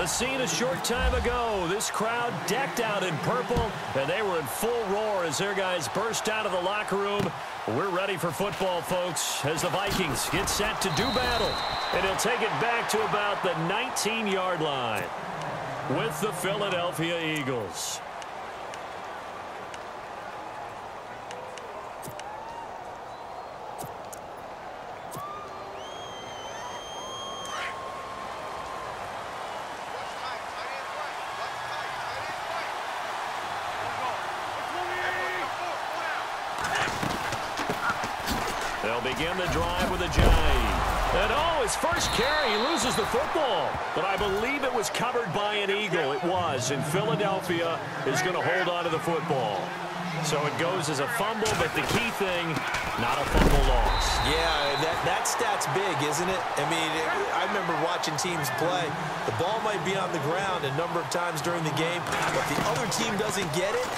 The scene a short time ago. This crowd decked out in purple, and they were in full roar as their guys burst out of the locker room. We're ready for football, folks, as the Vikings get set to do battle. And he'll take it back to about the 19-yard line with the Philadelphia Eagles. They'll begin the drive with a jive. And oh, his first carry, he loses the football. But I believe it was covered by an Eagle. It was, and Philadelphia is going to hold on to the football. So it goes as a fumble, but the key thing, not a fumble loss. Yeah, that stat's big, isn't it? I mean, I remember watching teams play. The ball might be on the ground a number of times during the game, but the other team doesn't get it.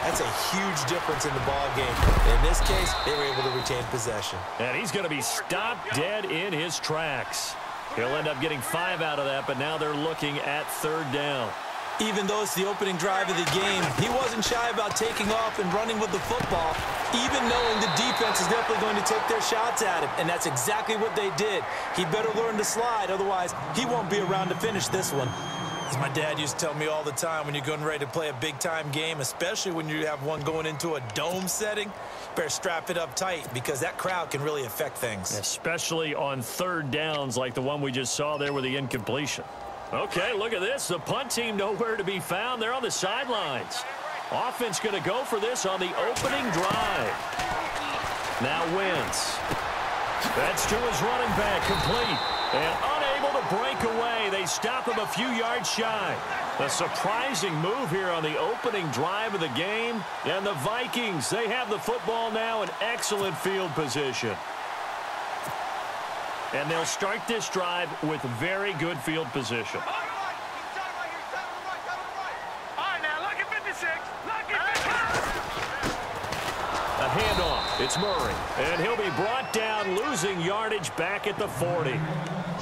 That's a huge difference in the ball game. In this case, they were able to retain possession. And he's going to be stopped dead in his tracks. He'll end up getting 5 out of that, but now they're looking at 3rd down. Even though it's the opening drive of the game, he wasn't shy about taking off and running with the football, even knowing the defense is definitely going to take their shots at him. And that's exactly what they did. He better learn to slide, otherwise he won't be around to finish this one. As my dad used to tell me all the time, when you're getting ready to play a big-time game, especially when you have one going into a dome setting, you better strap it up tight because that crowd can really affect things. Especially on 3rd downs like the one we just saw there with the incompletion. Okay, look at this. The punt team nowhere to be found. They're on the sidelines. Offense going to go for this on the opening drive. Now Wentz. That's to his running back, complete. And unable to break away. They stop him a few yards shy. A surprising move here on the opening drive of the game. And the Vikings, they have the football now in excellent field position. And they'll start this drive with very good field position. A handoff. It's Murray. And he'll be brought down, losing yardage back at the 40.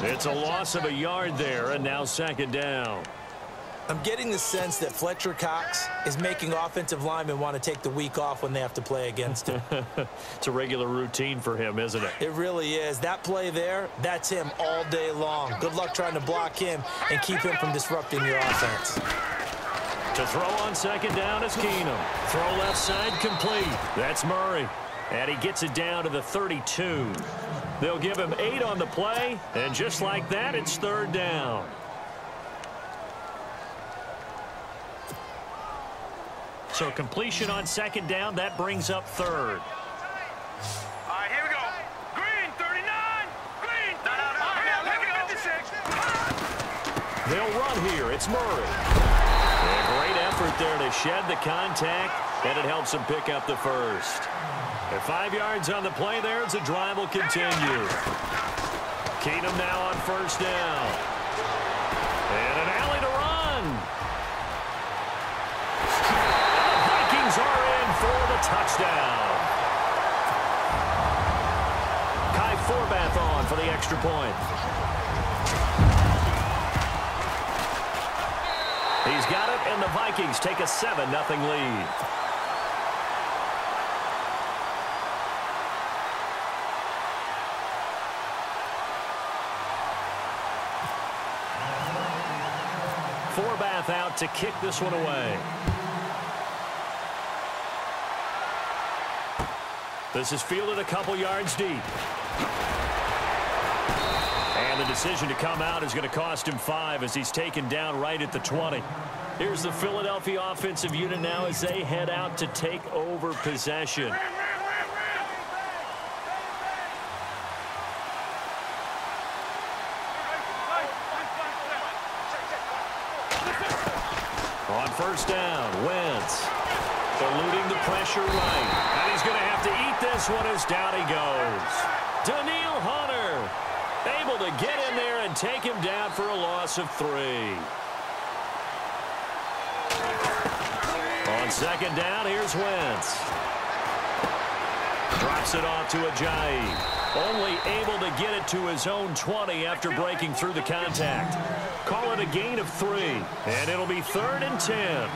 It's a loss of a yard there, and now 2nd down. I'm getting the sense that Fletcher Cox is making offensive linemen want to take the week off when they have to play against him. It's a regular routine for him, isn't it? It really is. That play there, that's him all day long. Good luck trying to block him and keep him from disrupting your offense. To throw on 2nd down is Keenum. Throw left side complete. That's Murray. And he gets it down to the 32. They'll give him 8 on the play, and just like that, it's 3rd down. So completion on 2nd down, that brings up 3rd. All right, here we go. Green, 39. Green, 39. Look at 56. They'll run here. It's Murray. A great effort there to shed the contact, and it helps him pick up the first. At 5 yards on the play there, as the drive will continue. Keenum now on 1st down. And an alley to run. The Vikings are in for the touchdown. Kai Forbath on for the extra point. He's got it, and the Vikings take a 7-0 lead. Forbath out to kick this one away. This is fielded a couple yards deep. And the decision to come out is going to cost him 5 as he's taken down right at the 20. Here's the Philadelphia offensive unit now as they head out to take over possession. On 1st down, Wentz eluding the pressure right. And he's going to have to eat this one as down he goes. Danielle Hunter able to get in there and take him down for a loss of 3. On 2nd down, here's Wentz. Drops it off to Ajayi. Only able to get it to his own 20 after breaking through the contact. Call it a gain of 3, and it'll be 3rd and 10.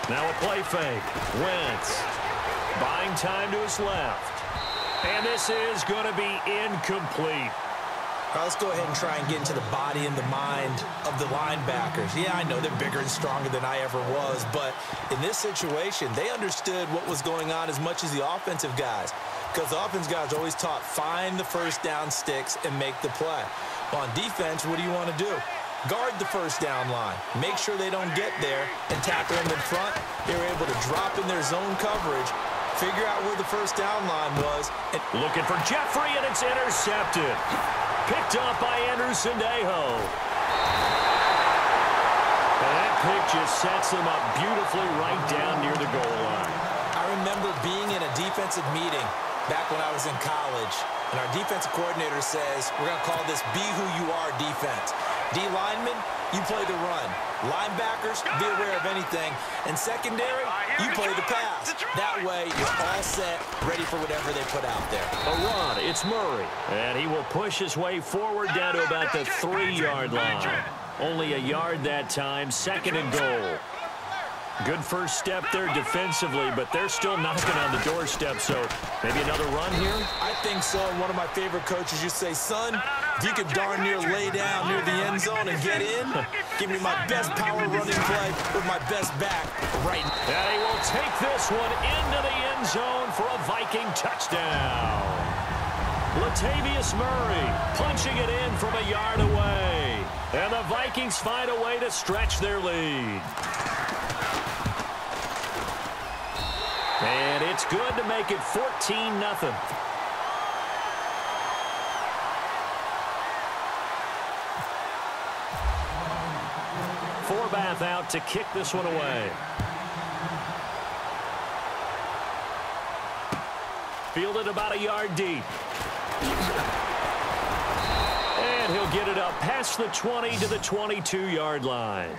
Now a play fake. Wentz buying time to his left. And this is going to be incomplete. All right, let's go ahead and try and get into the body and the mind of the linebackers. Yeah, I know they're bigger and stronger than I ever was, but in this situation, they understood what was going on as much as the offensive guys, because the offensive guys are always taught, find the first down sticks and make the play. On defense, what do you want to do? Guard the first down line. Make sure they don't get there and tackle them in front. They were able to drop in their zone coverage, figure out where the first down line was. And looking for Jeffrey, and it's intercepted. Picked up by Anderson Dejo. And that pick just sets them up beautifully right down near the goal line. I remember being in a defensive meeting back when I was in college, and our defensive coordinator says, we're going to call this Be Who You Are defense. D linemen, you play the run. Linebackers, be aware of anything. And secondary, you play the pass. That way, you're all set, ready for whatever they put out there. A run, it's Murray. And he will push his way forward down to about the 3-yard line. Only a yard that time, 2nd and goal. Good first step there defensively, but they're still knocking on the doorstep, so maybe another run here? I think so. And one of my favorite coaches used to say, son, if you could darn near lay down near the end zone and get in, give me my best power running play with my best back right now. And he will take this one into the end zone for a Viking touchdown. Latavius Murray punching it in from a yard away. And the Vikings find a way to stretch their lead. And it's good to make it 14-0. Forbath out to kick this one away. Fielded about a yard deep. And he'll get it up past the 20 to the 22-yard line.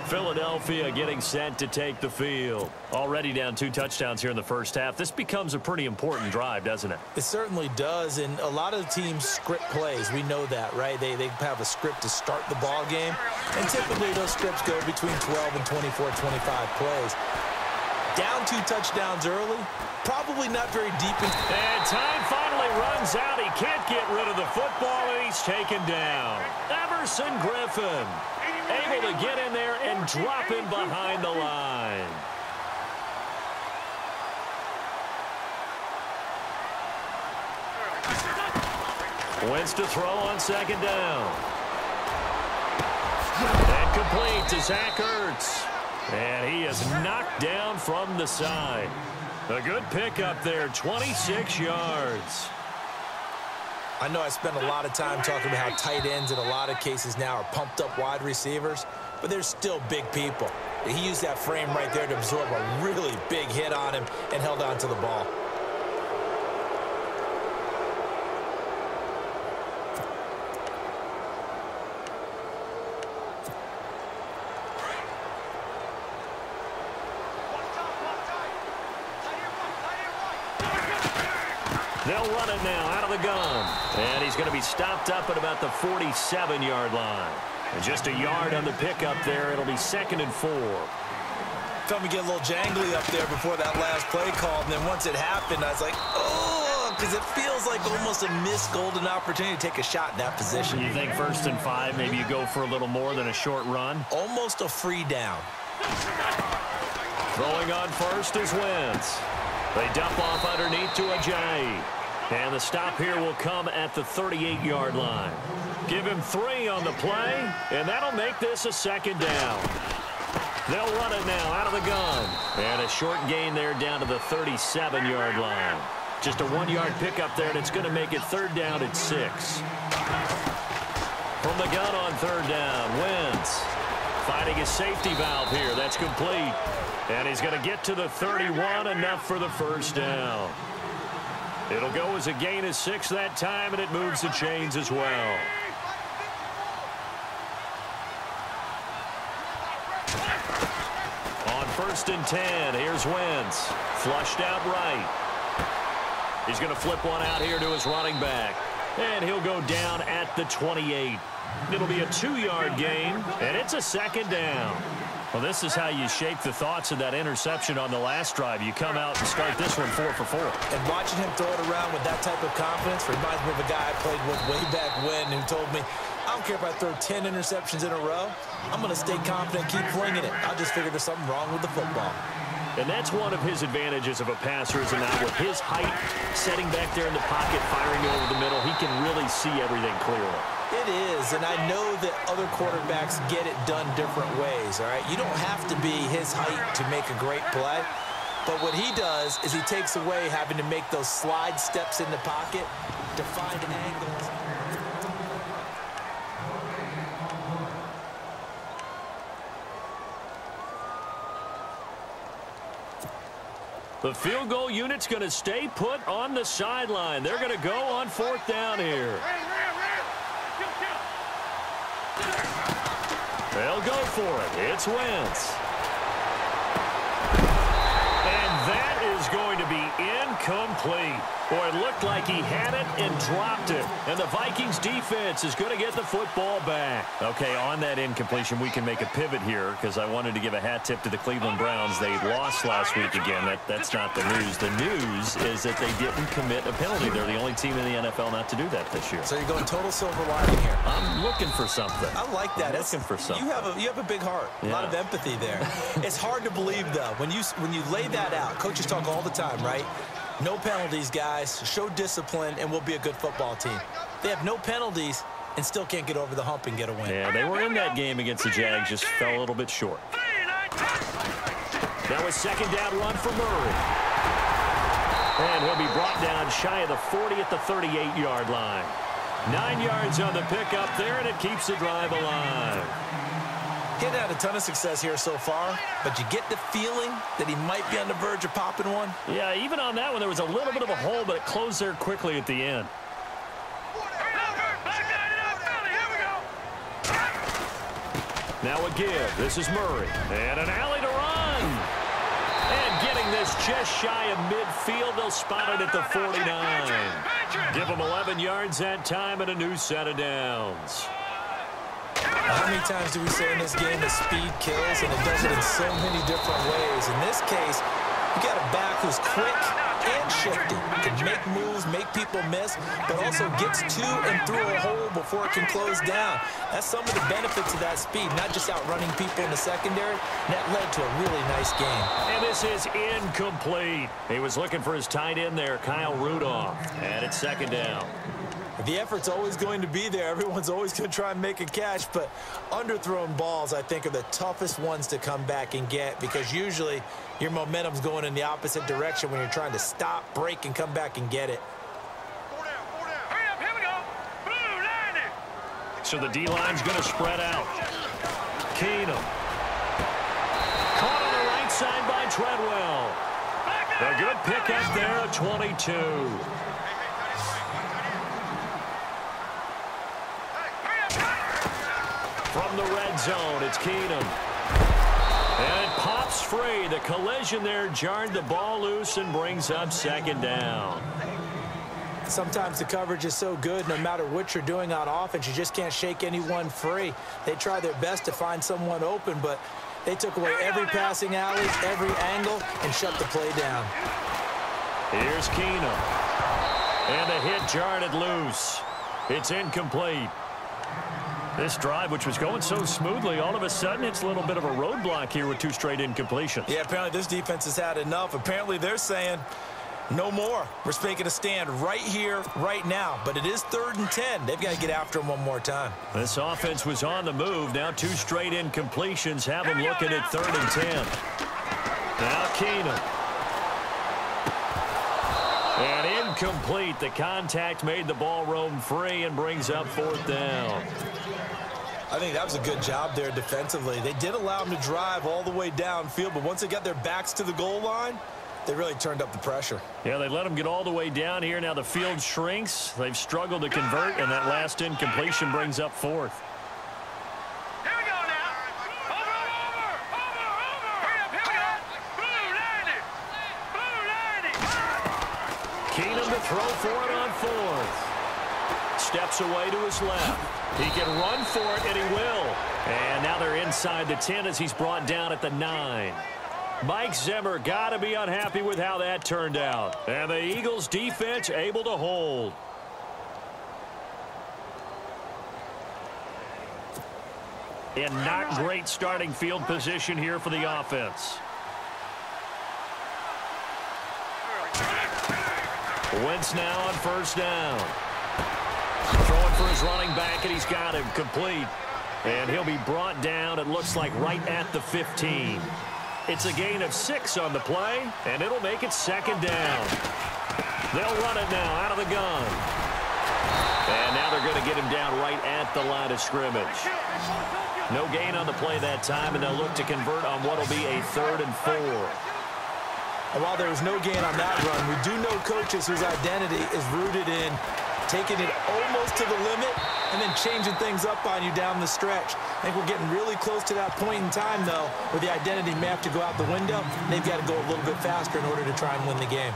Philadelphia getting set to take the field. Already down 2 touchdowns here in the first half. This becomes a pretty important drive, doesn't it? It certainly does, and a lot of teams script plays. We know that, right? They have a script to start the ball game, and typically those scripts go between 12 and 24, 25 plays. Down 2 touchdowns early, probably not very deep. And time finally runs out. He can't get rid of the football, and he's taken down. Everson Griffin able to get in there and drop him behind the line. Wentz to throw on 2nd down. And complete to Zach Ertz. And he is knocked down from the side. A good pickup there, 26 yards. I know I spent a lot of time talking about how tight ends in a lot of cases now are pumped up wide receivers, but they're still big people. He used that frame right there to absorb a really big hit on him and held on to the ball. They'll run it now out of the gun. And he's going to be stopped up at about the 47-yard line. And just a yard on the pickup there. It'll be 2nd and 4. Felt me get a little jangly up there before that last play call. And then once it happened, I was like, oh, because it feels like almost a missed golden opportunity to take a shot in that position. You think 1st and 5, maybe you go for a little more than a short run? Almost a free down. Throwing on first is Wentz. They dump off underneath to Ajayi. And the stop here will come at the 38-yard line. Give him 3 on the play, and that'll make this a 2nd down. They'll run it now out of the gun. And a short gain there down to the 37-yard line. Just a 1-yard pickup there, and it's going to make it 3rd down at 6. From the gun on 3rd down, Wentz finding his safety valve here. That's complete. And he's going to get to the 31, enough for the 1st down. It'll go as a gain of 6 that time, and it moves the chains as well. 1st and 10. Here's Wentz. Flushed out right. He's going to flip one out here to his running back. And he'll go down at the 28. It'll be a 2-yard gain, and it's a 2nd down. Well, this is how you shake the thoughts of that interception on the last drive. You come out and start this one 4 for 4. And watching him throw it around with that type of confidence reminds me of a guy I played with way back when who told me, I don't care if I throw 10 interceptions in a row. I'm going to stay confident, keep flinging it. I'll just figure there's something wrong with the football. And that's one of his advantages of a passer, is that with his height, setting back there in the pocket, firing over the middle, he can really see everything clearly. It is, and I know that other quarterbacks get it done different ways, all right? You don't have to be his height to make a great play, but what he does is he takes away having to make those slide steps in the pocket to find angles. The field goal unit's going to stay put on the sideline. They're going to go on 4th down here. They'll go for it. It's Wentz. And that is going to be incomplete. Boy, it looked like he had it and dropped it. And the Vikings defense is going to get the football back. Okay, on that incompletion, we can make a pivot here because I wanted to give a hat tip to the Cleveland Browns. They lost last week again. That's not the news. The news is that they didn't commit a penalty. They're the only team in the NFL not to do that this year. So you're going total silver lining here. I'm looking for something. I like that. I'm looking for something. You have a big heart. Yeah. A lot of empathy there. It's hard to believe, though. When you lay that out, coaches talk all the time, right? No penalties, guys. Show discipline, and we'll be a good football team. They have no penalties and still can't get over the hump and get a win. Yeah, they were in that game against the Jags, just fell a little bit short. Now a 2nd down run for Murray. And he'll be brought down shy of the 40 at the 38-yard line. 9 yards on the pickup there, and it keeps the drive alive. He hadn't had a ton of success here so far, but you get the feeling that he might be on the verge of popping one. Yeah, even on that one, there was a little bit of a hole, but it closed there quickly at the end. Now a give. This is Murray. And an alley to run. And getting this just shy of midfield. They'll spot it at the 49. Give them 11 yards that time and a new set of downs. How many times do we say in this game that speed kills, and it does it in so many different ways? In this case, you got a back who's quick and shifty, can make moves, make people miss, but also gets to and through a hole before it can close down. That's some of the benefits of that speed, not just outrunning people in the secondary. That led to a really nice game. And this is incomplete. He was looking for his tight end there, Kyle Rudolph. And it's 2nd down. The effort's always going to be there. Everyone's always going to try and make a catch, but underthrown balls, I think, are the toughest ones to come back and get because usually your momentum's going in the opposite direction when you're trying to stop, break, and come back and get it. Hurry up, here we go. Blue 90. So the D-line's going to spread out. Keenum. Caught on the right side by Treadwell. A good pickup there at 22. From the red zone, it's Keenum. And it pops free. The collision there jarred the ball loose and brings up 2nd down. Sometimes the coverage is so good, no matter what you're doing on offense, you just can't shake anyone free. They try their best to find someone open, but they took away every passing alley, every angle, and shut the play down. Here's Keenum. And the hit jarred it loose. It's incomplete. This drive, which was going so smoothly, all of a sudden it's a little bit of a roadblock here with 2 straight incompletions. Yeah, apparently this defense has had enough. Apparently they're saying no more. We're making a stand right here, right now. But it is 3rd and 10. They've got to get after him one more time. This offense was on the move. Now 2 straight incompletions have them looking at 3rd and 10. Now Keenum. And incomplete. The contact made the ball roam free and brings up 4th down. I think that was a good job there defensively. They did allow them to drive all the way downfield, but once they got their backs to the goal line, they really turned up the pressure. Yeah, they let them get all the way down here. Now the field shrinks. They've struggled to convert, and that last incompletion brings up 4th. Here we go now. Over. Hurry up, here we go. Keenum to throw for it on fourth. Steps away to his left. He can run for it, and he will. And now they're inside the 10 as he's brought down at the 9. Mike Zimmer got to be unhappy with how that turned out. And the Eagles defense able to hold. In not great starting field position here for the offense. Wentz now on first down. Throwing for his running back, and he's got him complete. And he'll be brought down, it looks like, right at the 15. It's a gain of 6 on the play, and it'll make it second down. They'll run it now out of the gun. And now they're going to get him down right at the line of scrimmage. No gain on the play that time, and they'll look to convert on what will be a 3rd and 4. And while there was no gain on that run, we do know coaches whose identity is rooted in taking it almost to the limit and then changing things up on you down the stretch. I think we're getting really close to that point in time, though, where the identity may have to go out the window. They've got to go a little bit faster in order to try and win the game.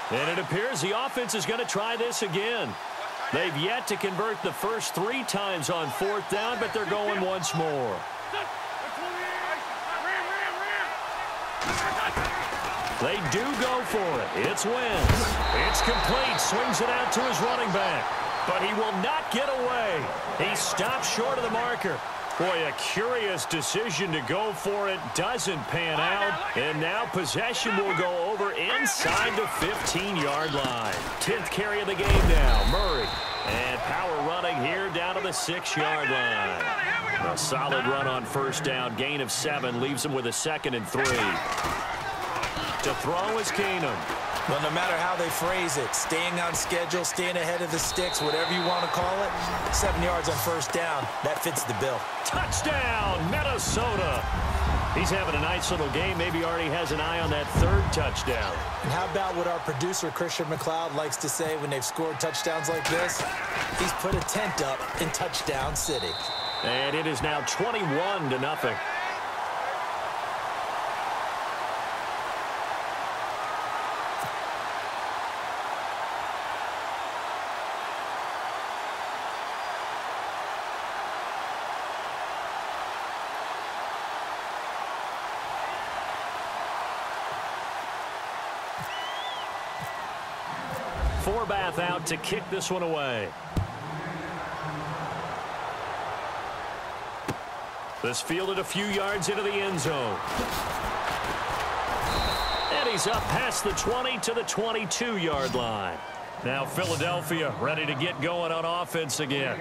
And it appears the offense is going to try this again. They've yet to convert the first 3 times on 4th down, but they're going once more. They do go for it. It's Wentz. It's complete. Swings it out to his running back. But he will not get away. He stops short of the marker. Boy, a curious decision to go for it. Doesn't pan out. And now possession will go over inside the 15-yard line. 10th carry of the game now. Murray. And power running here down to the 6-yard line. A solid run on first down. Gain of 7 leaves him with a 2nd and 3. To throw is Keenum. Well, no matter how they phrase it, staying on schedule, staying ahead of the sticks, whatever you want to call it, 7 yards on first down, that fits the bill. Touchdown, Minnesota. He's having a nice little game. Maybe already has an eye on that 3rd touchdown. And how about what our producer, Christian McLeod, likes to say when they've scored touchdowns like this? He's put a tent up in Touchdown City. And it is now 21-0. Forbath out to kick this one away. This fielded a few yards into the end zone. And he's up past the 20 to the 22-yard line. Now Philadelphia ready to get going on offense again.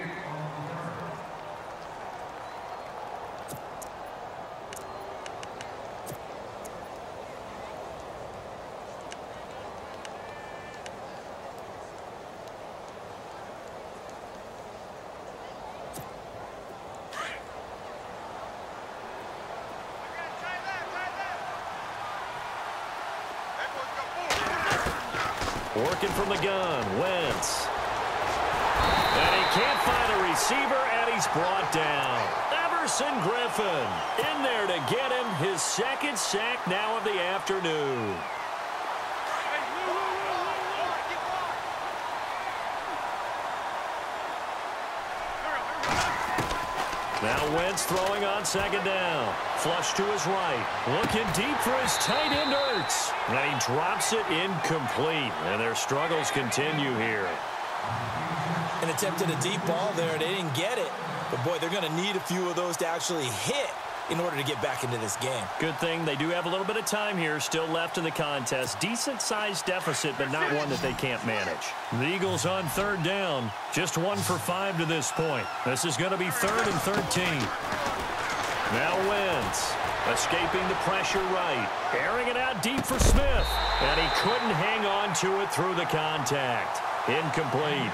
Working from the gun, Wentz. And he can't find a receiver, and he's brought down. Everson Griffin in there to get him his 2nd sack now of the afternoon. Now Wentz throwing on 2nd down. Flush to his right. Looking deep for his tight end, Ertz. And he drops it incomplete. And their struggles continue here. And attempted a deep ball there. They didn't get it. But, boy, they're going to need a few of those to actually hit in order to get back into this game. Good thing they do have a little bit of time here still left in the contest. Decent-sized deficit, but not one that they can't manage. The Eagles on 3rd down. Just 1 for 5 to this point. This is going to be 3rd and 13. Now Wentz escaping the pressure right. Airing it out deep for Smith. And he couldn't hang on to it through the contact. Incomplete.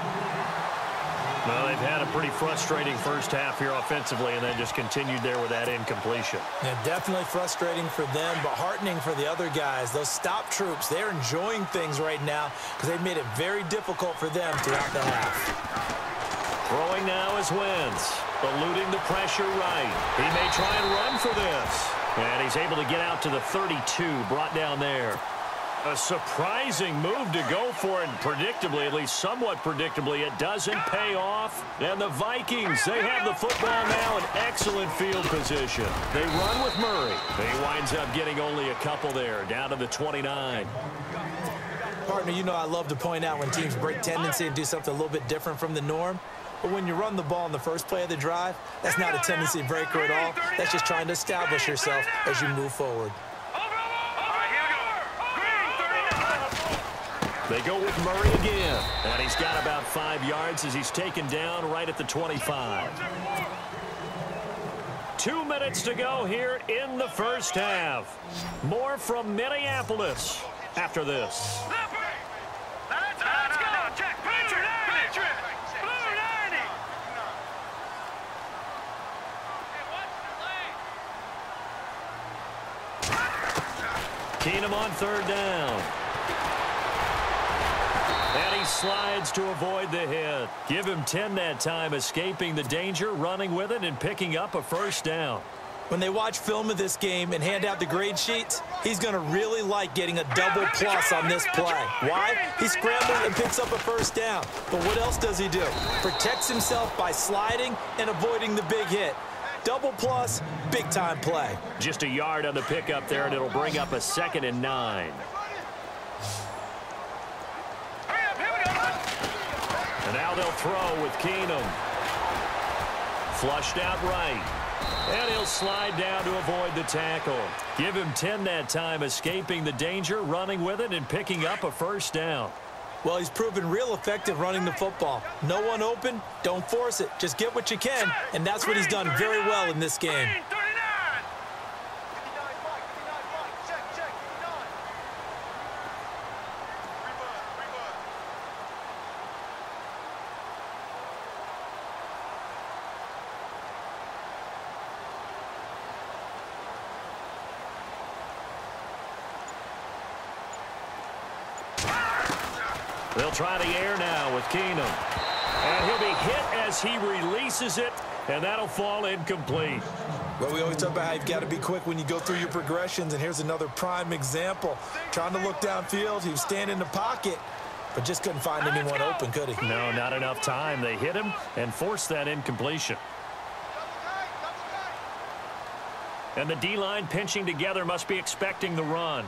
Well, they've had a pretty frustrating first half here offensively and then just continued there with that incompletion. Yeah, definitely frustrating for them, but heartening for the other guys. Those stop troops, they're enjoying things right now because they've made it very difficult for them throughout the half. Throwing now is Wentz, eluding the pressure right. He may try and run for this. And he's able to get out to the 32, brought down there. A surprising move to go for it, and predictably, at least somewhat predictably, it doesn't pay off. And the Vikings, they have the football now in excellent field position. They run with Murray. He winds up getting only a couple there, down to the 29. Partner, you know I love to point out when teams break tendency and do something a little bit different from the norm. But when you run the ball in the first play of the drive, that's not a tendency breaker at all. That's just trying to establish yourself as you move forward. They go with Murray again. And he's got about 5 yards as he's taken down right at the 25. 2 minutes to go here in the first half. More from Minneapolis after this. Keenum on third down. And he slides to avoid the hit. Give him 10 that time, escaping the danger, running with it, and picking up a first down. When they watch film of this game and hand out the grade sheets, he's going to really like getting a double plus on this play. Why? He scrambles and picks up a first down. But what else does he do? Protects himself by sliding and avoiding the big hit. Double plus, big-time play. Just a yard on the pickup there, and it'll bring up a 2nd and 9. And now they'll throw with Keenum. Flushed out right. And he'll slide down to avoid the tackle. Give him 10 that time, escaping the danger, running with it, and picking up a first down. Well, he's proven real effective running the football. No one open, don't force it. Just get what you can, and that's what he's done very well in this game. They'll try the air now with Keenum. And he'll be hit as he releases it, and that'll fall incomplete. Well, we always talk about how you've got to be quick when you go through your progressions, and here's another prime example. Trying to look downfield, he was standing in the pocket, but just couldn't find anyone open, could he? No, not enough time. They hit him and forced that incompletion. And the D-line pinching together must be expecting the run.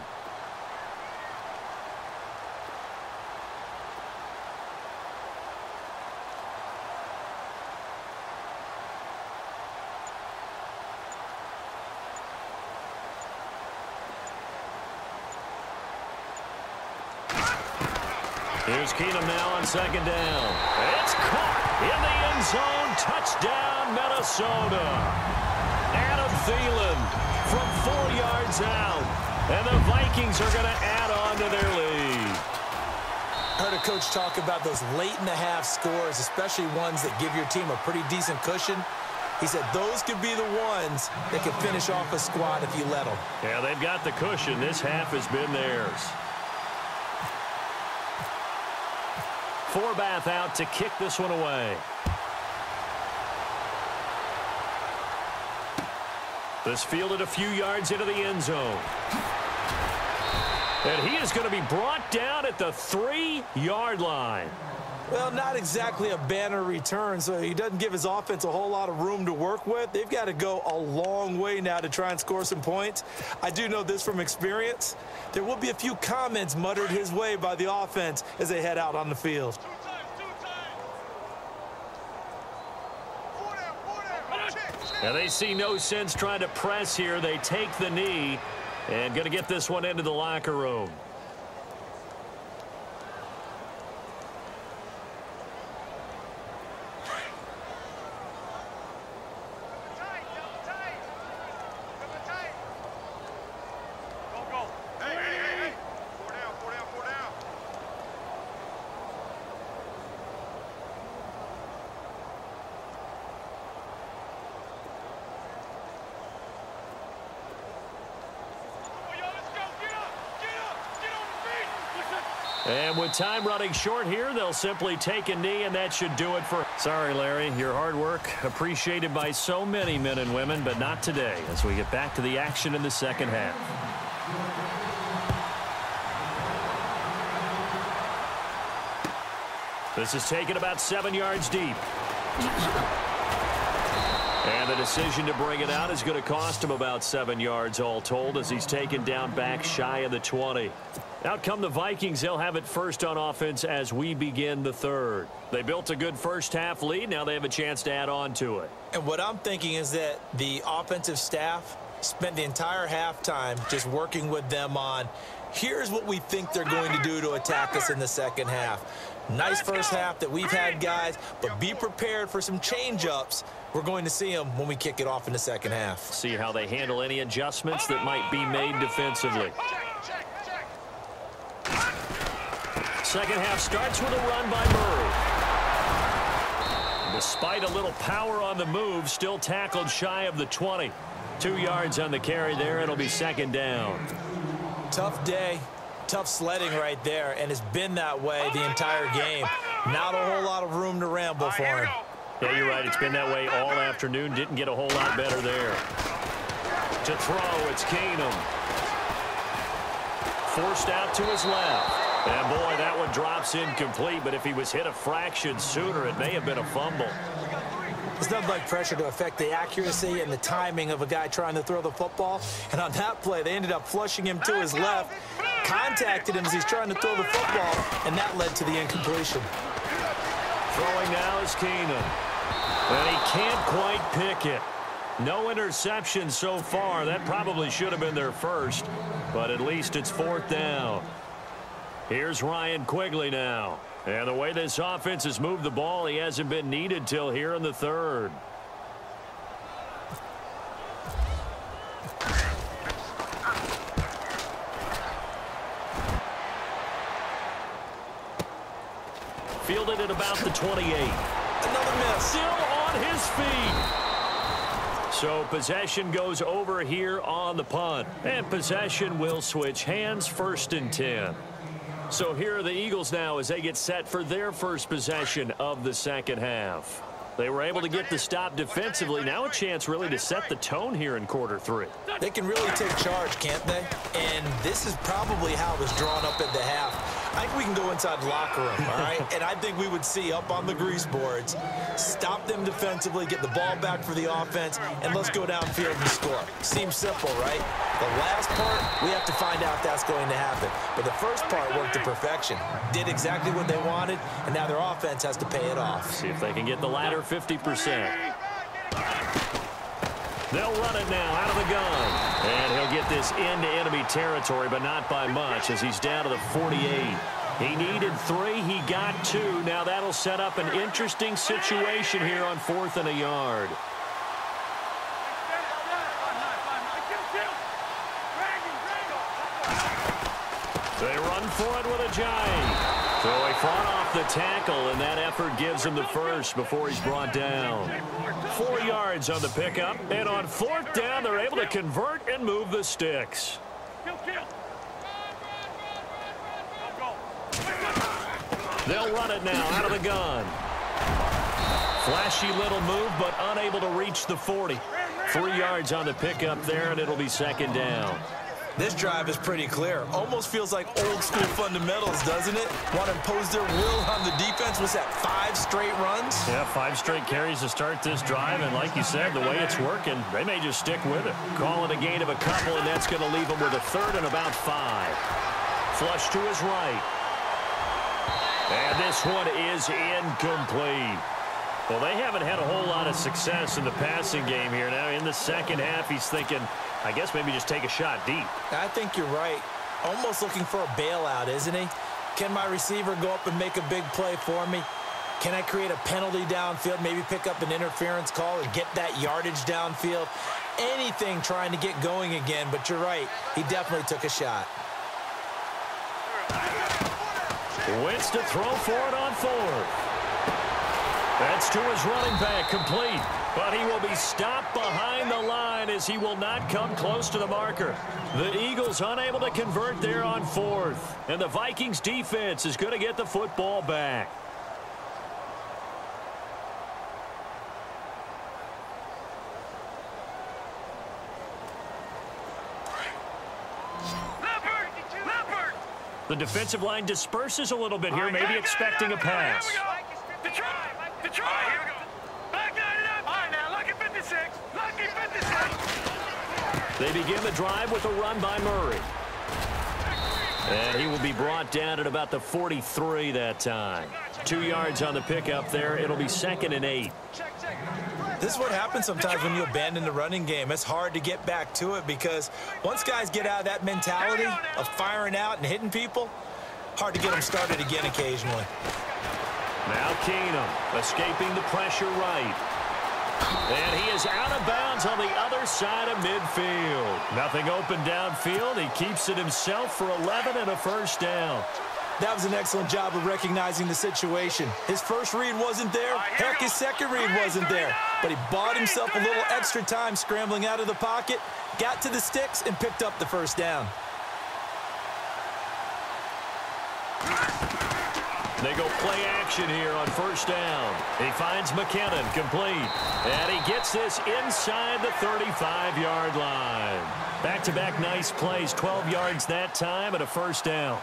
Here's Keenum now on 2nd down. It's caught in the end zone. Touchdown, Minnesota. Adam Thielen from 4 yards out. And the Vikings are going to add on to their lead. I heard a coach talk about those late-in-the-half scores, especially ones that give your team a pretty decent cushion. He said those could be the ones that can finish off a squad if you let them. Yeah, they've got the cushion. This half has been theirs. Forbath out to kick this one away. This fielded a few yards into the end zone. And he is going to be brought down at the 3-yard line. Well, not exactly a banner return, so he doesn't give his offense a whole lot of room to work with. They've got to go a long way now to try and score some points. I do know this from experience. There will be a few comments muttered his way by the offense as they head out on the field. Now they see no sense trying to press here. They take the knee and going to get this one into the locker room. And with time running short here, they'll simply take a knee, and that should do it for... Sorry, Larry, your hard work appreciated by so many men and women, but not today as we get back to the action in the second half. This is taken about 7 yards deep. And the decision to bring it out is going to cost him about 7 yards all told as he's taken down back shy of the 20. Out come the Vikings. They'll have it first on offense as we begin the third. They built a good first half lead. Now they have a chance to add on to it. And what I'm thinking is that the offensive staff spent the entire halftime just working with them on, here's what we think they're going to do to attack us in the second half. Nice first half that we've had, guys, but be prepared for some change-ups. We're going to see them when we kick it off in the second half. See how they handle any adjustments that might be made defensively. Second half starts with a run by Murray. Despite a little power on the move, still tackled shy of the 20. 2 yards on the carry there. It'll be second down. Tough day. Tough sledding right there, and it's been that way the entire game. Not a whole lot of room to ramble for him. Yeah, you're right. It's been that way all afternoon. Didn't get a whole lot better there. To throw, it's Keenum. Forced out to his left. And, boy, that one drops incomplete, but if he was hit a fraction sooner, it may have been a fumble. There's nothing like pressure to affect the accuracy and the timing of a guy trying to throw the football. And on that play, they ended up flushing him to his left, contacted him as he's trying to throw the football, and that led to the incompletion. Throwing now is Keenum. And he can't quite pick it. No interception so far. That probably should have been their first, but at least it's fourth down. Here's Ryan Quigley now. And the way this offense has moved the ball, he hasn't been needed till here in the third. Fielded at about the 28. Another miss. Still on his feet. So possession goes over here on the punt. And possession will switch hands, 1st and 10. So here are the Eagles now as they get set for their first possession of the second half. They were able to get the stop defensively. Now a chance really to set the tone here in quarter 3. They can really take charge, can't they? And this is probably how it was drawn up at the half. I think we can go inside the locker room, all right? And I think we would see up on the grease boards, stop them defensively, get the ball back for the offense, and let's go downfield and score. Seems simple, right? The last part, we have to find out if that's going to happen. But the first part worked to perfection. Did exactly what they wanted, and now their offense has to pay it off. See if they can get the latter 50%. They'll run it now out of the gun. And he'll get this into enemy territory, but not by much as he's down to the 48. He needed 3. He got 2. Now that'll set up an interesting situation here on 4th and a yard. They run for it with a giant. So he fought off the tackle, and that effort gives him the first before he's brought down. 4 yards on the pickup, and on 4th down, they're able to convert and move the sticks. They'll run it now out of the gun. Flashy little move, but unable to reach the 40. 3 yards on the pickup there, and it'll be second down. This drive is pretty clear. Almost feels like old school fundamentals, doesn't it? Want to impose their will on the defense. Was that 5 straight runs? Yeah, 5 straight carries to start this drive, and like you said, the way it's working, they may just stick with it. Call it a gain of a couple, and that's going to leave them with a 3rd and about 5. Flush to his right. And this one is incomplete. Well, they haven't had a whole lot of success in the passing game here. Now, in the second half, he's thinking, I guess maybe just take a shot deep. I think you're right. Almost looking for a bailout, isn't he? Can my receiver go up and make a big play for me? Can I create a penalty downfield, maybe pick up an interference call and get that yardage downfield? Anything trying to get going again, but you're right. He definitely took a shot. Wentz to throw for it on 4th. That's to his running back, complete. But he will be stopped behind the line as he will not come close to the marker. The Eagles unable to convert there on 4th. And the Vikings defense is going to get the football back. The defensive line disperses a little bit here, maybe expecting a pass. They begin the drive with a run by Murray. And he will be brought down at about the 43 that time. 2 yards on the pickup there. It'll be 2nd and 8. This is what happens sometimes when you abandon the running game. It's hard to get back to it because once guys get out of that mentality of firing out and hitting people, hard to get them started again occasionally. Now Keenum escaping the pressure right. And he is out of bounds on the other side of midfield. Nothing open downfield. He keeps it himself for 11 and a first down. That was an excellent job of recognizing the situation. His first read wasn't there. Heck, his second read wasn't there. But he bought himself a little extra time scrambling out of the pocket, got to the sticks, and picked up the first down. They go play action here on first down. He finds McKinnon complete. And he gets this inside the 35-yard line. Back-to-back nice plays, 12 yards that time and a first down.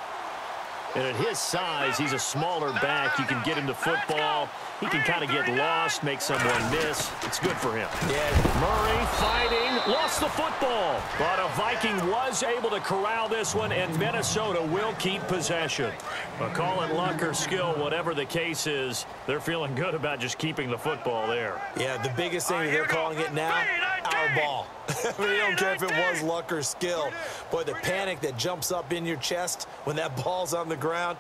And at his size, he's a smaller back. You can get him to football. He can kind of get lost, make someone miss. It's good for him. Yeah. Murray fighting, lost the football. But a Viking was able to corral this one, and Minnesota will keep possession. But call it luck or skill, whatever the case is, they're feeling good about just keeping the football there. Yeah, the biggest thing that they're calling it now, our ball. I mean, they don't care if it was luck or skill. Boy, the panic that jumps up in your chest when that ball's on the ground,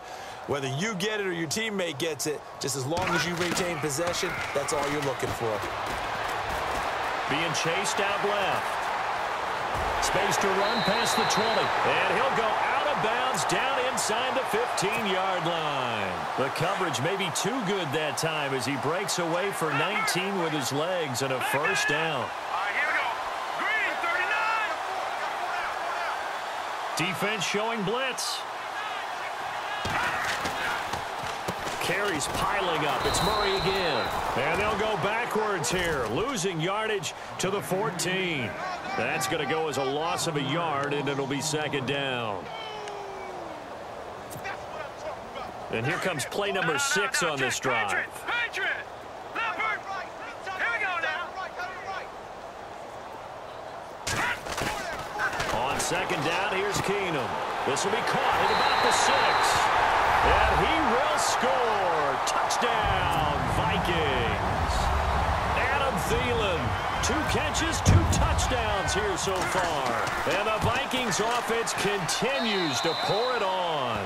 whether you get it or your teammate gets it, just as long as you retain possession, that's all you're looking for. Being chased out left. Space to run past the 20. And he'll go out of bounds down inside the 15-yard line. The coverage may be too good that time as he breaks away for 19 with his legs and a first down. Defense showing blitz. Carries piling up. It's Murray again. And they'll go backwards here, losing yardage to the 14. That's going to go as a loss of a yard, and it'll be 2nd down. And here comes play number 6 on this drive. On 2nd down, here's Keenum. This will be caught at about the 6. And he will score. Touchdown, Vikings. Adam Thielen, 2 catches, 2 touchdowns here so far. And the Vikings offense continues to pour it on.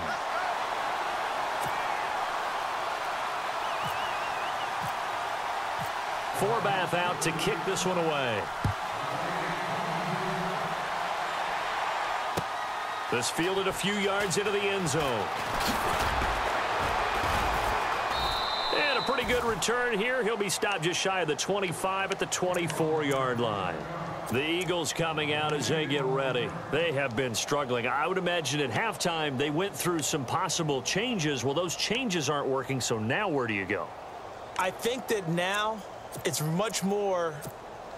Forbath out to kick this one away. This fielded a few yards into the end zone. And a pretty good return here. He'll be stopped just shy of the 25 at the 24-yard line. The Eagles coming out as they get ready. They have been struggling. I would imagine at halftime they went through some possible changes. Well, those changes aren't working, so now where do you go? I think that now it's much more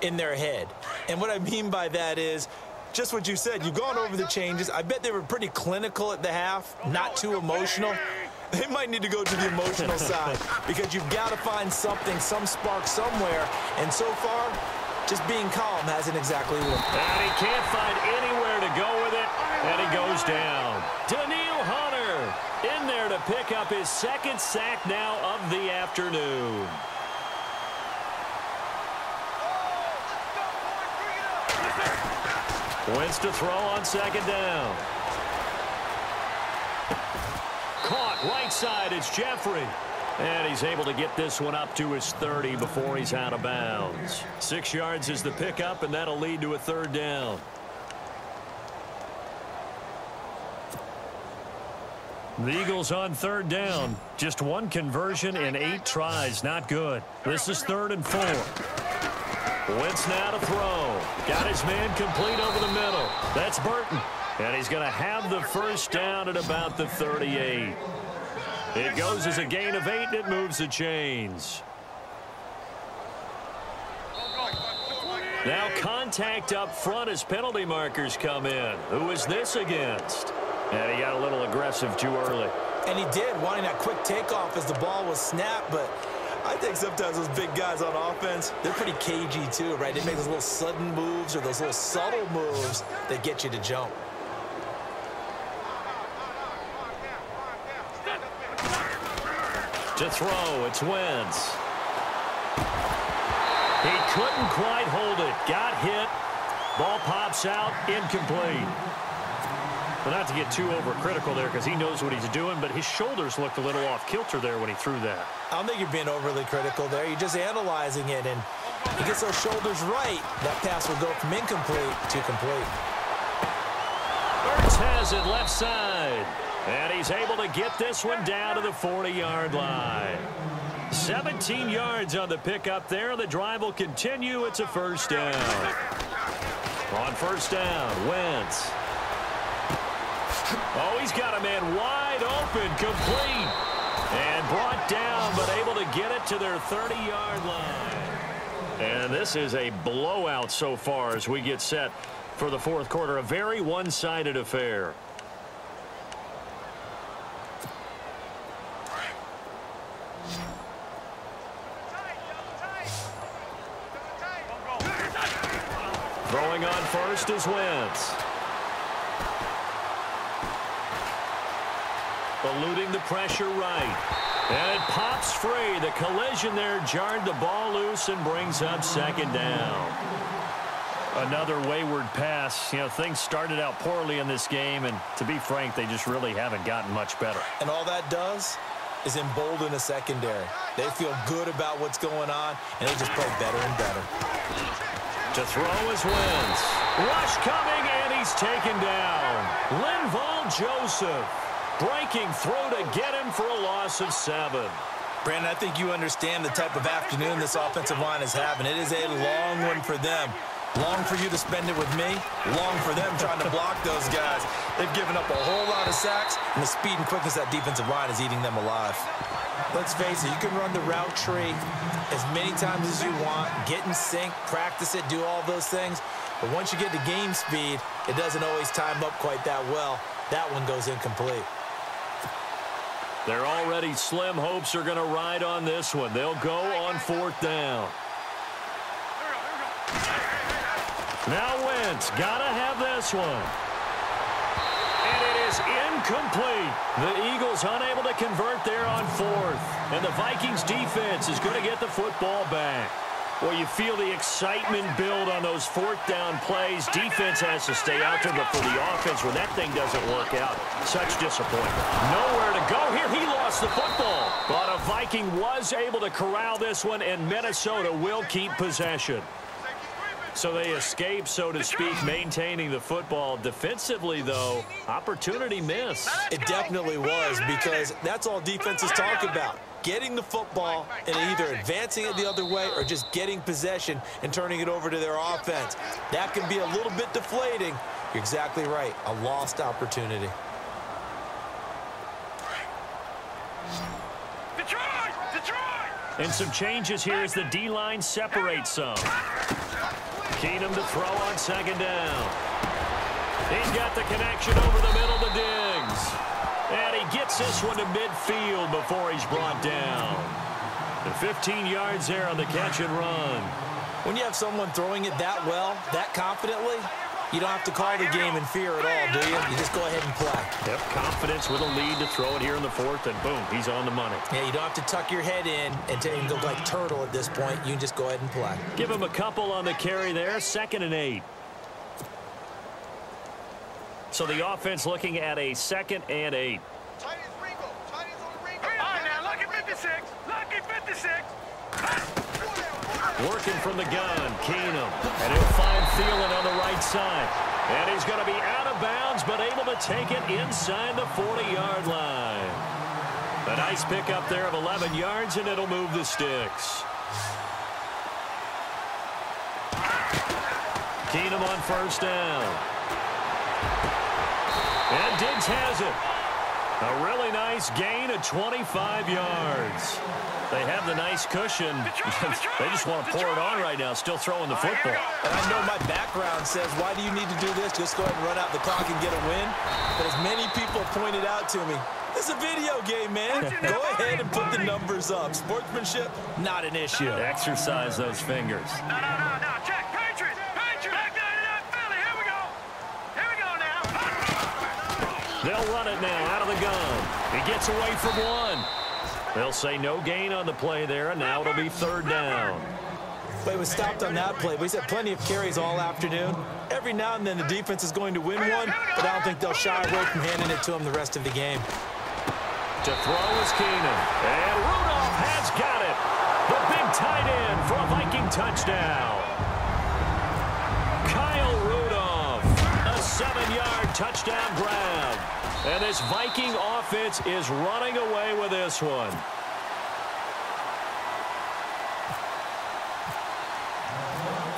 in their head. And what I mean by that is just what you said. You've gone over the changes. I bet they were pretty clinical at the half, not too emotional. They might need to go to the emotional side because you've got to find something, some spark somewhere. And so far, just being calm hasn't exactly worked. And he can't find anywhere to go with it, and he goes down. Daniil Hunter in there to pick up his 2nd sack now of the afternoon. Wentz to throw on 2nd down. Caught right side, it's Jeffrey. And he's able to get this one up to his 30 before he's out of bounds. 6 yards is the pickup, and that'll lead to a 3rd down. The Eagles on 3rd down. Just 1 conversion in 8 tries. Not good. This is 3rd and 4. Wentz now to throw. Got his man complete over the middle. That's Burton. And he's going to have the first down at about the 38. It goes as a gain of 8, and it moves the chains. Now contact up front as penalty markers come in. Who is this against? And he got a little aggressive too early. And he did, wanting that quick takeoff as the ball was snapped, but I think sometimes those big guys on offense, they're pretty cagey too, right? They make those little sudden moves or those little subtle moves that get you to jump. To throw, it's Wentz. He couldn't quite hold it. Got hit. Ball pops out, incomplete. Well, not to get too overcritical there because he knows what he's doing, but his shoulders looked a little off kilter there when he threw that. I don't think you're being overly critical there. You're just analyzing it, and he gets those shoulders right. That pass will go from incomplete to complete. Ertz has it left side, and he's able to get this one down to the 40-yard line. 17 yards on the pickup there. The drive will continue. It's a first down. On first down, Wentz. Oh, he's got a man wide open, complete. And brought down, but able to get it to their 30-yard line. And this is a blowout so far as we get set for the fourth quarter. A very one-sided affair. Throwing on first is Wentz. Eluding the pressure right. And it pops free. The collision there jarred the ball loose and brings up second down. Another wayward pass. You know, things started out poorly in this game, and to be frank, they just really haven't gotten much better. And all that does is embolden the secondary. They feel good about what's going on, and they just play better and better. To throw is Wentz. Rush coming, and he's taken down. Linval Joseph breaking through to get him for a loss of 7. Brandon, I think you understand the type of afternoon this offensive line is having. It is a long one for them. Long for you to spend it with me. Long for them trying to block those guys. They've given up a whole lot of sacks, and the speed and quickness of that defensive line is eating them alive. Let's face it, you can run the route tree as many times as you want, get in sync, practice it, do all those things. But once you get to game speed, it doesn't always time up quite that well. That one goes incomplete. Their already slim hopes are going to ride on this one. They'll go on fourth down. Now Wentz, gotta have this one. And it is incomplete. The Eagles unable to convert there on fourth. And the Vikings defense is going to get the football back. Well, you feel the excitement build on those fourth down plays. Defense has to stay out there, but for the offense, when that thing doesn't work out, such disappointment. Nowhere to go here. He lost the football. But a Viking was able to corral this one, and Minnesota will keep possession. So they escape, so to speak, maintaining the football. Defensively, though, opportunity missed. It definitely was, because that's all defenses talk about. Getting the football and either advancing it the other way or just getting possession and turning it over to their offense. That can be a little bit deflating. You're exactly right. A lost opportunity. Detroit! And some changes here as the D-line separates some. Keenum to throw on second down. He's got the connection over the middle to Diggs. And he gets this one to midfield before he's brought down. And 15 yards there on the catch and run. When you have someone throwing it that well, that confidently, you don't have to call the game in fear at all, do you? You just go ahead and play. Yep, confidence with a lead to throw it here in the fourth, and boom, he's on the money. Yeah, you don't have to tuck your head in and go like turtle at this point. You can just go ahead and play. Give him a couple on the carry there, 2nd and 8. So the offense looking at a 2nd and 8. All right, now, lucky 56. Lucky 56. Working from the gun, Keenum. And he'll find Thielen on the right side. And he's going to be out of bounds, but able to take it inside the 40-yard line. A nice pickup there of 11 yards, and it'll move the sticks. Keenum on first down. And Diggs has it. A really nice gain of 25 yards. They have the nice cushion. They just want to pour it on right now, still throwing the football. And I know my background says, why do you need to do this? Just go ahead and run out the clock and get a win. But as many people pointed out to me, it's a video game, man. Go ahead and put the numbers up. Sportsmanship, not an issue. Exercise those fingers. No. Check. Patriots. Back 99 Philly. Here we go. Here we go now. They'll run it now out of the gun. He gets away from one. They'll say no gain on the play there, and now it'll be third down. But he was stopped on that play. He's had plenty of carries all afternoon. Every now and then the defense is going to win one, but I don't think they'll shy away from handing it to him the rest of the game. To throw is Keenum. And Rudolph has got it. The big tight end for a Viking touchdown. Kyle Rudolph, a 7-yard touchdown grab. And this Viking offense is running away with this one.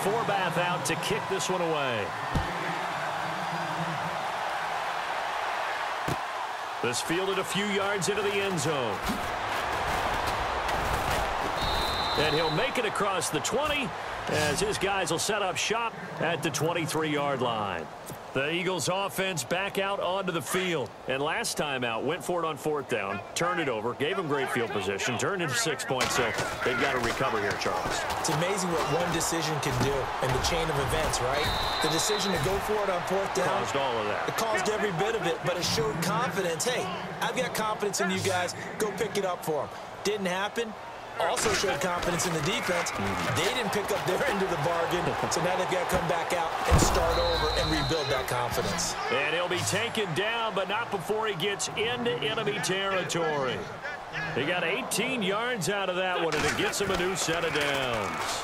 Forbath out to kick this one away. This fielded a few yards into the end zone. And he'll make it across the 20 as his guys will set up shop at the 23-yard line. The Eagles offense back out onto the field. And last time out, went for it on fourth down, turned it over, gave them great field position, turned into 6 points. So they've got to recover here, Charles. It's amazing what one decision can do in the chain of events, right? The decision to go for it on fourth down. Caused all of that. It caused every bit of it, but it showed confidence. Hey, I've got confidence in you guys. Go pick it up for them. Didn't happen. Also showed confidence in the defense. They didn't pick up their end of the bargain, so now they've got to come back out and start over and rebuild that confidence. And he'll be taken down, but not before he gets into enemy territory. He got 18 yards out of that one, and it gets him a new set of downs.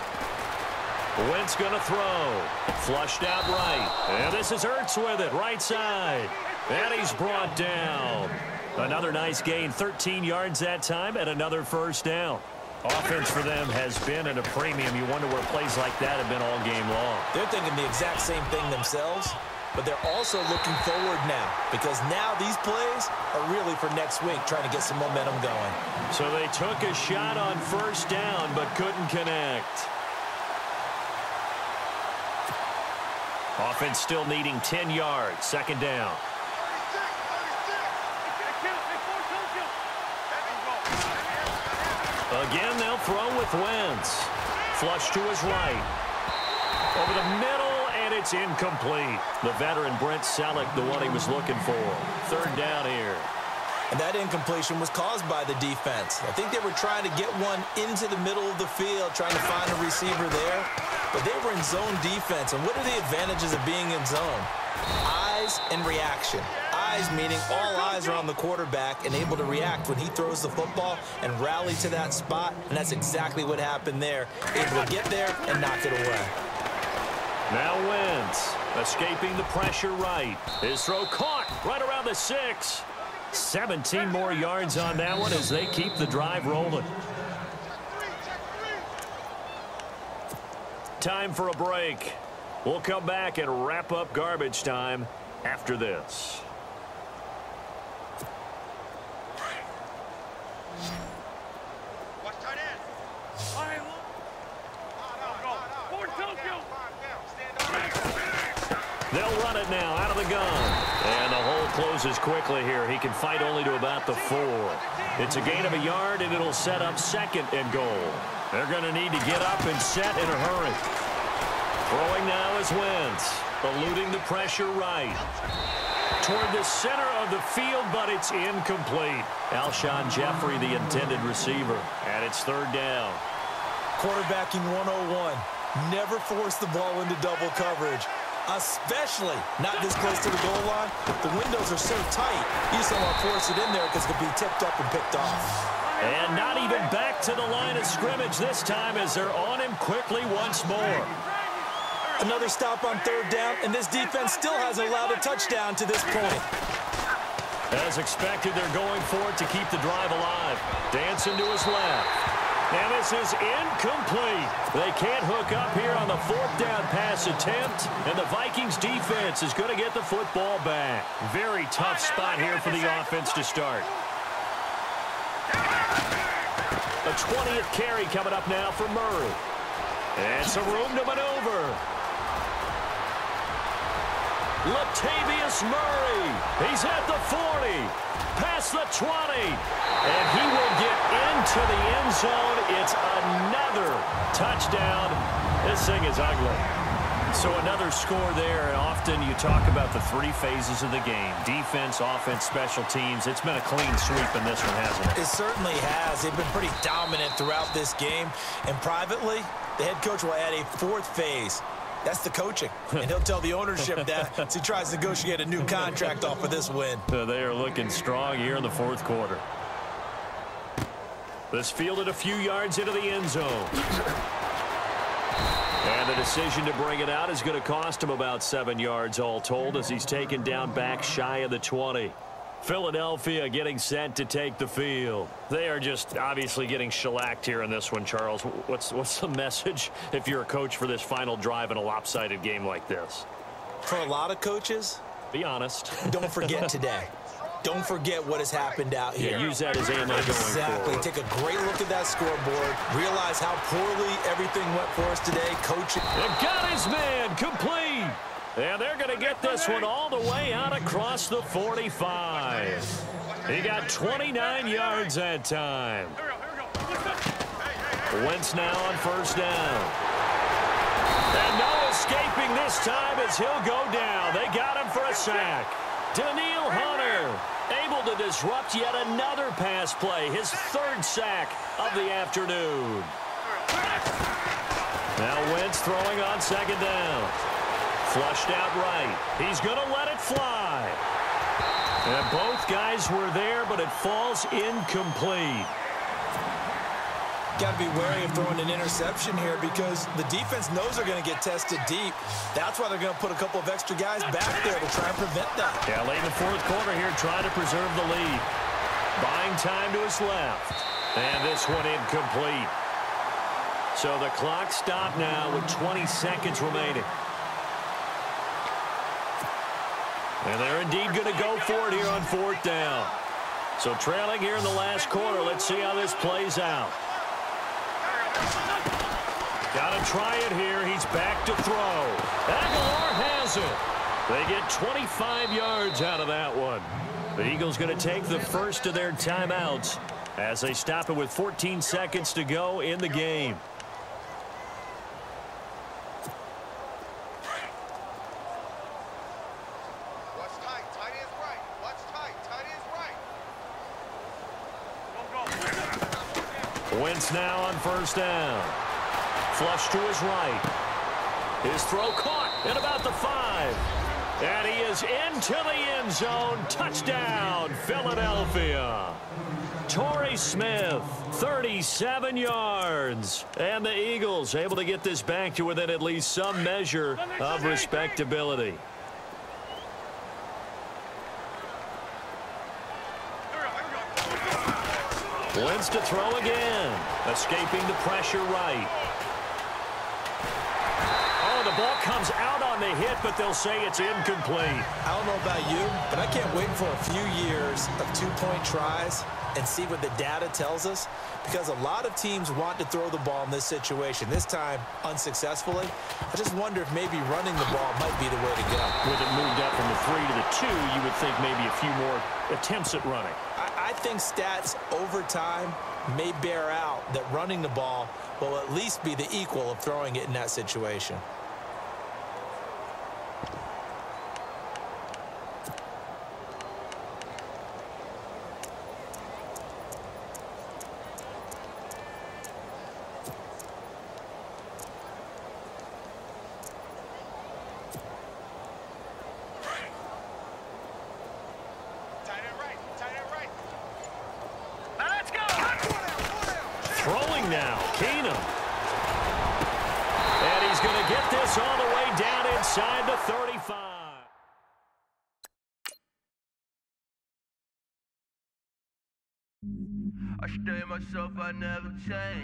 Wentz going to throw. Flushed out right. And this is Ertz with it, right side. And he's brought down. Another nice gain, 13 yards that time, and another first down. Offense for them has been at a premium. You wonder where plays like that have been all game long. They're thinking the exact same thing themselves, but they're also looking forward now because now these plays are really for next week, trying to get some momentum going. So they took a shot on first down but couldn't connect. Offense still needing 10 yards. Second down. Again, they'll throw with Wentz. Flush to his right. Over the middle, and it's incomplete. The veteran Brent Selleck, the one he was looking for. Third down here. And that incompletion was caused by the defense. I think they were trying to get one into the middle of the field, trying to find a receiver there. But they were in zone defense. And what are the advantages of being in zone? Eyes and reaction. Eyes meaning all eyes are on the quarterback and able to react when he throws the football and rally to that spot. And that's exactly what happened there. Able to get there and knock it away. Now Wentz escaping the pressure right. His throw caught right around the 6. 17 more yards on that one as they keep the drive rolling. Time for a break. We'll come back and wrap up garbage time after this. They'll run it now out of the gun. And the hole closes quickly here. He can fight only to about the 4. It's a gain of a yard, and it'll set up second and goal. They're going to need to get up and set in a hurry. Throwing now is Wentz, eluding the pressure right. Toward the center of the field, but it's incomplete. Alshon Jeffrey, the intended receiver, and it's third down. Quarterbacking 101. Never force the ball into double coverage, especially not this close to the goal line. The windows are so tight, you just don't want to force it in there because it could be tipped up and picked off. And not even back to the line of scrimmage this time as they're on him quickly once more. Another stop on third down, and this defense still hasn't allowed a touchdown to this point. As expected, they're going for it to keep the drive alive. Dancing to his left. And this is incomplete. They can't hook up here on the fourth down pass attempt, and the Vikings defense is going to get the football back. Very tough spot here for the offense to start. The 20th carry coming up now for Murray. And some room to maneuver. Latavius Murray. He's at the 40. Past the 20. And he will get into the end zone. It's another touchdown. This thing is ugly. So another score there, and often you talk about the three phases of the game. Defense, offense, special teams. It's been a clean sweep in this one, hasn't it? It certainly has. They've been pretty dominant throughout this game. And privately, the head coach will add a fourth phase. That's the coaching. And he'll tell the ownership that as he tries to negotiate a new contract off of this win. They are looking strong here in the fourth quarter. This fielded a few yards into the end zone. And the decision to bring it out is going to cost him about 7 yards all told as he's taken down back shy of the 20. Philadelphia getting set to take the field. They are just obviously getting shellacked here in this one, Charles. What's the message if you're a coach for this final drive in a lopsided game like this? For a lot of coaches, be honest. Don't forget today. Don't forget what has happened out here. Yeah, use that as ammo going Exactly. forward. Take a great look at that scoreboard. Realize how poorly everything went for us today. Coaching. And got his man complete. And they're going to get this one all the way out across the 45. He got 29 yards that time. Wentz now on first down. And no escaping this time as he'll go down. They got him for a sack. Daniil Hunter able to disrupt yet another pass play. His third sack of the afternoon. Now Wentz throwing on second down. Flushed out right. He's going to let it fly. And both guys were there, but it falls incomplete. Got to be wary of throwing an interception here because the defense knows they're going to get tested deep. That's why they're going to put a couple of extra guys back there to try and prevent that. Yeah, late in the fourth quarter here, trying to preserve the lead. Buying time to his left. And this one incomplete. So the clock stopped now with 20 seconds remaining. And they're indeed going to go for it here on fourth down. So trailing here in the last quarter. Let's see how this plays out. Got to try it here. He's back to throw. Aguilar has it. They get 25 yards out of that one. The Eagles going to take the first of their timeouts as they stop it with 14 seconds to go in the game. Wentz now on first down. Flush to his right. His throw caught at about the 5. And he is into the end zone. Touchdown, Philadelphia. Torrey Smith, 37 yards. And the Eagles able to get this back to within at least some measure of respectability. Wentz to throw again. Escaping the pressure right. Oh, the ball comes out on the hit, but they'll say it's incomplete. I don't know about you, but I can't wait for a few years of two-point tries and see what the data tells us, because a lot of teams want to throw the ball in this situation. This time, unsuccessfully. I just wonder if maybe running the ball might be the way to go. With it moved up from the 3 to the 2, you would think maybe a few more attempts at running. I think stats over time may bear out that running the ball will at least be the equal of throwing it in that situation. Throwing now, Keenum. And he's going to get this all the way down inside the 35. I stay myself, I never change.